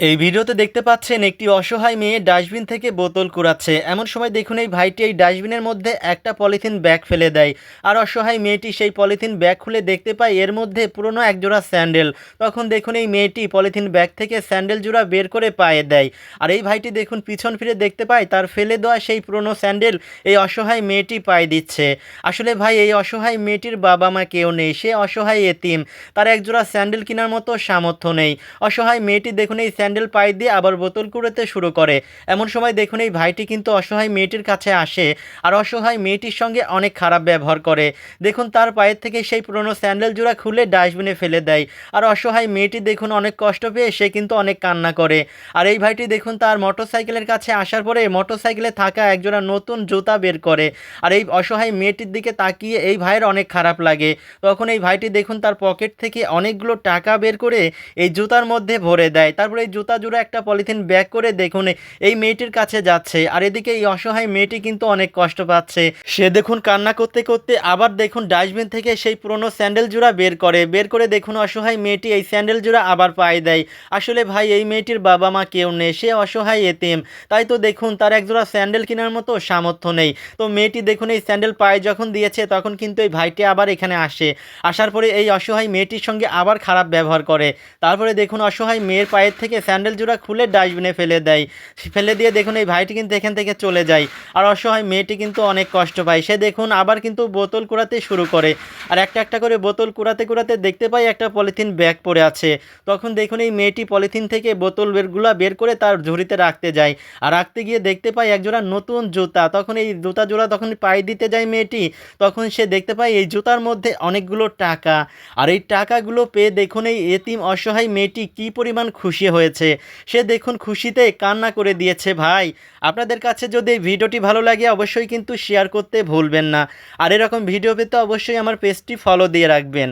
এই ভিডিওতে দেখতে পাচ্ছেন একটি অসহায় মেয়ে ডাস্টবিন থেকে বোতল কুড়াচ্ছে। এমন সময় দেখুন এই ভাইটি এই ডাস্টবিনের মধ্যে একটা পলিথিন ব্যাগ ফেলে দেয়। আর অসহায় মেয়েটি সেই পলিথিন ব্যাগ খুলে দেখতে পায় এর মধ্যে পুরনো একজোড়া স্যান্ডেল। তখন দেখুন এই মেয়েটি পলিথিন ব্যাগ থেকে স্যান্ডেল জোড়া বের করে পায়ে দেয়। আর এই ভাইটি দেখুন পিছন ফিরে দেখতে পায় তার ফেলে দেওয়া সেই পুরনো স্যান্ডেল এই অসহায় মেয়েটি পায়ে দিচ্ছে। আসলে ভাই এই অসহায় মেয়েটির বাবা মা কেউ নেই, সে অসহায় এতিম। তার একজোড়া স্যান্ডেল কেনার মতো সামর্থ্য নেই। অসহায় মেয়েটি দেখুন এই স্যান্ডেল পায়ে দিয়ে আবার বোতল কুড়োতে শুরু করে। এমন সময় দেখুন এই ভাইটি কিন্তু অসহায় মেয়েটির কাছে আসে আর অসহায় মেয়েটির সঙ্গে অনেক খারাপ ব্যবহার করে। দেখুন তার পায়ের থেকে সেই পুরনো স্যান্ডেল জোড়া খুলে ডাস্টবিনে ফেলে দেয়। আর অসহায় মেয়েটি দেখুন অনেক কষ্ট পেয়ে সে কিন্তু অনেক কান্না করে। আর এই ভাইটি দেখুন তার মোটরসাইকেলের কাছে আসার পরে মোটরসাইকেলে থাকা একজোড়া নতুন জুতা বের করে। আর এই অসহায় মেয়েটির দিকে তাকিয়ে এই ভাইয়ের অনেক খারাপ লাগে। তখন এই ভাইটি দেখুন তার পকেট থেকে অনেকগুলো টাকা বের করে এই জুতার মধ্যে ভরে দেয়। তারপরে এই জুতা জোড়া একটা পলিথিন ব্যাগ করে দেখুন এই মেয়েটির কাছে যাচ্ছে। আর এদিকে এই অসহায় মেয়েটি কিন্তু অনেক কষ্ট পাচ্ছে। সে দেখুন কান্না করতে করতে আবার দেখুন ডাস্টবিন থেকে সেই পুরনো স্যান্ডেল জোড়া বের করে দেখুন অসহায় মেয়েটি এই স্যান্ডেল জোড়া আবার পায়ে দেয়। আসলে ভাই এই মেয়েটির বাবা মা কেউ নেই, সে অসহায় এতিম। তাই তো দেখুন তার একজোড়া স্যান্ডেল কেনার মতো সামর্থ্য নেই। তো মেয়েটি দেখুন এই স্যান্ডেল পায়ে যখন দিয়েছে তখন কিন্তু এই ভাইটি আবার এখানে আসে। আসার পরে এই অসহায় মেয়েটির সঙ্গে আবার খারাপ ব্যবহার করে। তারপরে দেখুন অসহায় মেয়ের পায়ের থেকে স্যান্ডেল জোড়া খুলে ডাস্টবিনে ফেলে দেয়। ফেলে দিয়ে দেখুন এই ভাইটি কিন্তু এখান থেকে চলে যায়। আর অসহায় মেয়েটি কিন্তু অনেক কষ্ট পায়। সে দেখুন আবার কিন্তু বোতল কুড়াতে শুরু করে। আর একটা একটা করে বোতল কুড়াতে কুড়াতে দেখতে পাই একটা পলিথিন ব্যাগ পড়ে আছে। তখন দেখুন এই মেয়েটি পলিথিন থেকে বোতলগুলা বের করে তার ঝুড়িতে রাখতে যায়। আর রাখতে গিয়ে দেখতে পাই একজোড়া নতুন জুতা। তখন এই জুতা জোড়া তখন পায়ে দিতে যায় মেয়েটি। তখন সে দেখতে পায় এই জুতার মধ্যে অনেকগুলো টাকা। আর এই টাকাগুলো পেয়ে দেখুন এই এতিম অসহায় মেয়েটি কী পরিমাণ খুশি হয়েছে। সে দেখুন খুশিতে কান্না করে দিয়েছে। ভাই আপনাদের কাছে যদি এই ভিডিওটি ভালো লাগে অবশ্যই কিন্তু শেয়ার করতে ভুলবেন না। আর এরকম ভিডিও পেতে অবশ্যই আমার পেজটি ফলো দিয়ে রাখবেন।